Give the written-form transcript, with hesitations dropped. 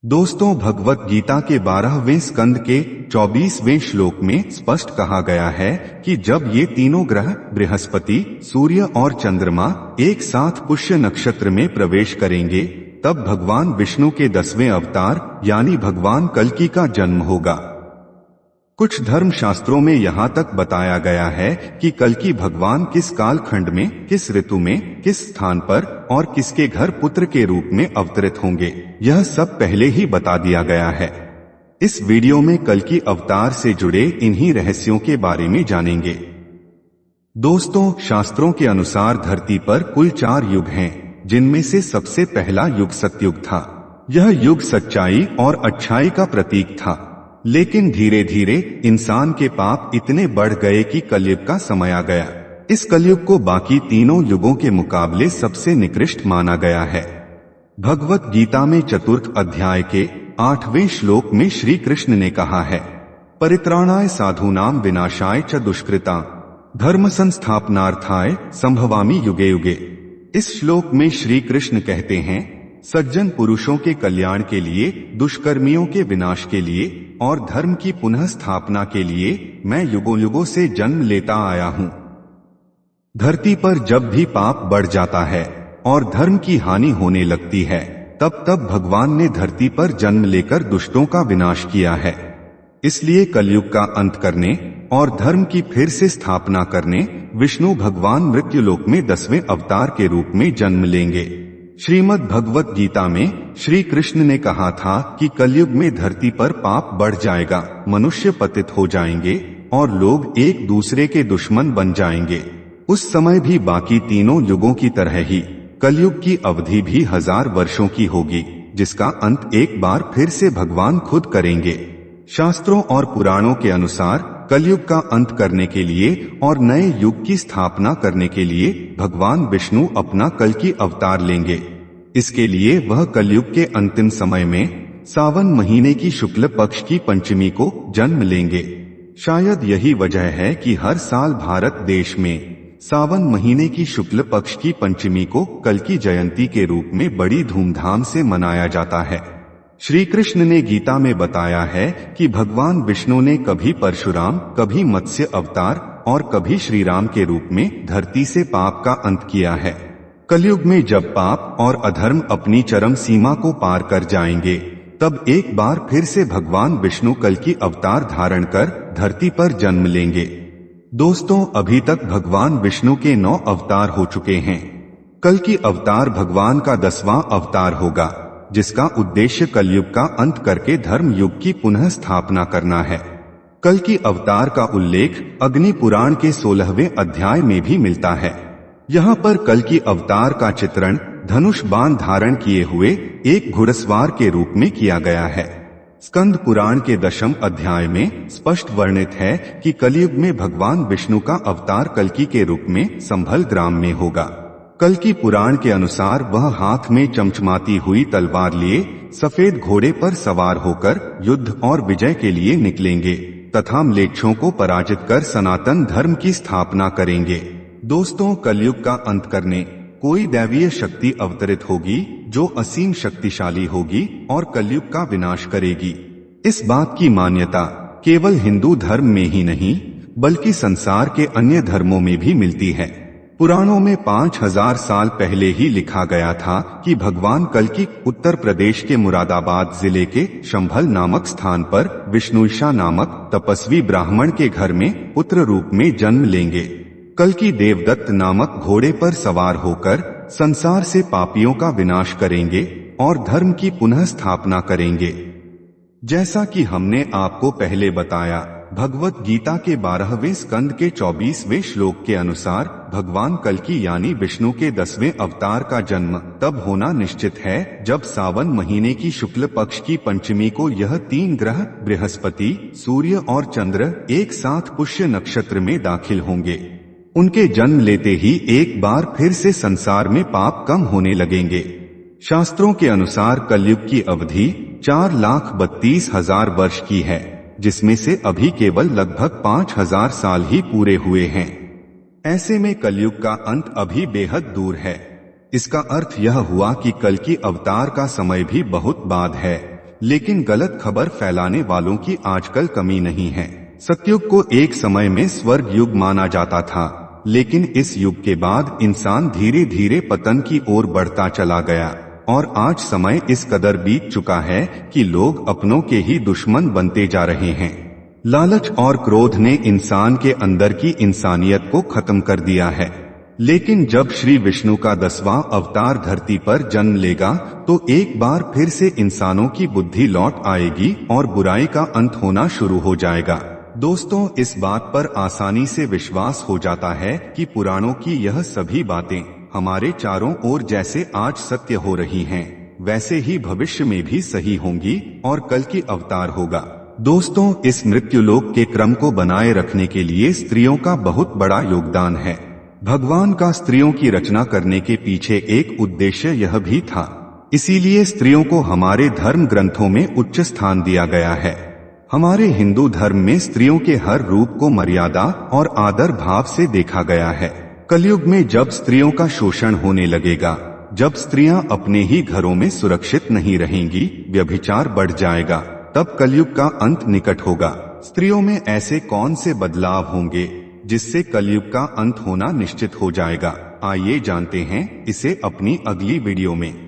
दोस्तों, भगवत गीता के 12वें स्कंद के 24वें श्लोक में स्पष्ट कहा गया है कि जब ये तीनों ग्रह बृहस्पति, सूर्य और चंद्रमा एक साथ पुष्य नक्षत्र में प्रवेश करेंगे, तब भगवान विष्णु के 10वें अवतार यानी भगवान कल्कि का जन्म होगा। कुछ धर्म शास्त्रों में यहाँ तक बताया गया है कि कल्कि भगवान किस काल खंड में, किस ऋतु में, किस स्थान पर और किसके घर पुत्र के रूप में अवतरित होंगे, यह सब पहले ही बता दिया गया है। इस वीडियो में कल्कि अवतार से जुड़े इन्हीं रहस्यों के बारे में जानेंगे। दोस्तों, शास्त्रों के अनुसार धरती पर कुल 4 युग हैं, जिनमें से सबसे पहला युग सतयुग था। यह युग सच्चाई और अच्छाई का प्रतीक था, लेकिन धीरे धीरे इंसान के पाप इतने बढ़ गए कि कलयुग का समय आ गया। इस कलयुग को बाकी तीनों युगों के मुकाबले सबसे निकृष्ट माना गया है। भगवत गीता में चतुर्थ अध्याय के 8वें श्लोक में श्री कृष्ण ने कहा है, परित्राणाय साधूनां विनाशाय च दुष्कृता धर्म संस्थापनार्थाय संभवामि युगे युगे। इस श्लोक में श्री कृष्ण कहते हैं, सज्जन पुरुषों के कल्याण के लिए, दुष्कर्मियों के विनाश के लिए और धर्म की पुनः स्थापना के लिए मैं युगों युगों से जन्म लेता आया हूँ। धरती पर जब भी पाप बढ़ जाता है और धर्म की हानि होने लगती है, तब तब भगवान ने धरती पर जन्म लेकर दुष्टों का विनाश किया है। इसलिए कलयुग का अंत करने और धर्म की फिर से स्थापना करने विष्णु भगवान मृत्युलोक में 10वें अवतार के रूप में जन्म लेंगे। श्रीमद् भगवत गीता में श्री कृष्ण ने कहा था कि कलयुग में धरती पर पाप बढ़ जाएगा, मनुष्य पतित हो जाएंगे और लोग एक दूसरे के दुश्मन बन जाएंगे। उस समय भी बाकी तीनों युगों की तरह ही कलयुग की अवधि भी 1000 वर्षों की होगी, जिसका अंत एक बार फिर से भगवान खुद करेंगे। शास्त्रों और पुराणों के अनुसार कलयुग का अंत करने के लिए और नए युग की स्थापना करने के लिए भगवान विष्णु अपना कल्कि अवतार लेंगे। इसके लिए वह कलयुग के अंतिम समय में सावन महीने की शुक्ल पक्ष की पंचमी को जन्म लेंगे। शायद यही वजह है कि हर साल भारत देश में सावन महीने की शुक्ल पक्ष की पंचमी को कल्कि जयंती के रूप में बड़ी धूमधाम से मनाया जाता है। श्री कृष्ण ने गीता में बताया है कि भगवान विष्णु ने कभी परशुराम, कभी मत्स्य अवतार और कभी श्री राम के रूप में धरती से पाप का अंत किया है। कलयुग में जब पाप और अधर्म अपनी चरम सीमा को पार कर जाएंगे, तब एक बार फिर से भगवान विष्णु कल्कि अवतार धारण कर धरती पर जन्म लेंगे। दोस्तों, अभी तक भगवान विष्णु के 9 अवतार हो चुके हैं। कल्कि अवतार भगवान का 10वां अवतार होगा, जिसका उद्देश्य कलयुग का अंत करके धर्म युग की पुनः स्थापना करना है। कल्कि अवतार का उल्लेख अग्नि पुराण के 16वें अध्याय में भी मिलता है। यहाँ पर कल्कि अवतार का चित्रण धनुष बाण धारण किए हुए एक घुड़सवार के रूप में किया गया है। स्कंद पुराण के 10वें अध्याय में स्पष्ट वर्णित है कि कलयुग में भगवान विष्णु का अवतार कल्कि के रूप में संभल ग्राम में होगा। कल्कि पुराण के अनुसार वह हाथ में चमचमाती हुई तलवार लिए सफेद घोड़े पर सवार होकर युद्ध और विजय के लिए निकलेंगे तथा म्लेच्छों को पराजित कर सनातन धर्म की स्थापना करेंगे। दोस्तों, कलयुग का अंत करने कोई दैवीय शक्ति अवतरित होगी जो असीम शक्तिशाली होगी और कलयुग का विनाश करेगी। इस बात की मान्यता केवल हिंदू धर्म में ही नहीं बल्कि संसार के अन्य धर्मों में भी मिलती है। पुराणों में 5000 साल पहले ही लिखा गया था कि भगवान कल्कि उत्तर प्रदेश के मुरादाबाद जिले के शंभल नामक स्थान पर विष्णुईशा नामक तपस्वी ब्राह्मण के घर में पुत्र रूप में जन्म लेंगे। कल्कि देवदत्त नामक घोड़े पर सवार होकर संसार से पापियों का विनाश करेंगे और धर्म की पुनः स्थापना करेंगे। जैसा कि हमने आपको पहले बताया, भगवत गीता के 12वें स्कंद के 24वें श्लोक के अनुसार भगवान कल्कि यानी विष्णु के 10वें अवतार का जन्म तब होना निश्चित है जब सावन महीने की शुक्ल पक्ष की पंचमी को यह 3 ग्रह बृहस्पति, सूर्य और चंद्र एक साथ पुष्य नक्षत्र में दाखिल होंगे। उनके जन्म लेते ही एक बार फिर से संसार में पाप कम होने लगेंगे। शास्त्रों के अनुसार कलयुग की अवधि 4,32,000 वर्ष की है, जिसमें से अभी केवल लगभग 5000 साल ही पूरे हुए हैं। ऐसे में कलयुग का अंत अभी बेहद दूर है। इसका अर्थ यह हुआ कि कल्कि अवतार का समय भी बहुत बाद है, लेकिन गलत खबर फैलाने वालों की आजकल कमी नहीं है। सतयुग को एक समय में स्वर्ग युग माना जाता था, लेकिन इस युग के बाद इंसान धीरे धीरे पतन की ओर बढ़ता चला गया और आज समय इस कदर बीत चुका है कि लोग अपनों के ही दुश्मन बनते जा रहे हैं। लालच और क्रोध ने इंसान के अंदर की इंसानियत को खत्म कर दिया है। लेकिन जब श्री विष्णु का 10वां अवतार धरती पर जन्म लेगा तो एक बार फिर से इंसानों की बुद्धि लौट आएगी और बुराई का अंत होना शुरू हो जाएगा। दोस्तों, इस बात पर आसानी से विश्वास हो जाता है कि पुराणों की यह सभी बातें हमारे चारों ओर जैसे आज सत्य हो रही हैं, वैसे ही भविष्य में भी सही होंगी और कल की अवतार होगा। दोस्तों, इस मृत्युलोक के क्रम को बनाए रखने के लिए स्त्रियों का बहुत बड़ा योगदान है। भगवान का स्त्रियों की रचना करने के पीछे एक उद्देश्य यह भी था, इसीलिए स्त्रियों को हमारे धर्म ग्रंथों में उच्च स्थान दिया गया है। हमारे हिंदू धर्म में स्त्रियों के हर रूप को मर्यादा और आदर भाव से देखा गया है। कलयुग में जब स्त्रियों का शोषण होने लगेगा, जब स्त्रियां अपने ही घरों में सुरक्षित नहीं रहेंगी, व्यभिचार बढ़ जाएगा, तब कलयुग का अंत निकट होगा। स्त्रियों में ऐसे कौन से बदलाव होंगे जिससे कलयुग का अंत होना निश्चित हो जाएगा? आइए जानते हैं इसे अपनी अगली वीडियो में।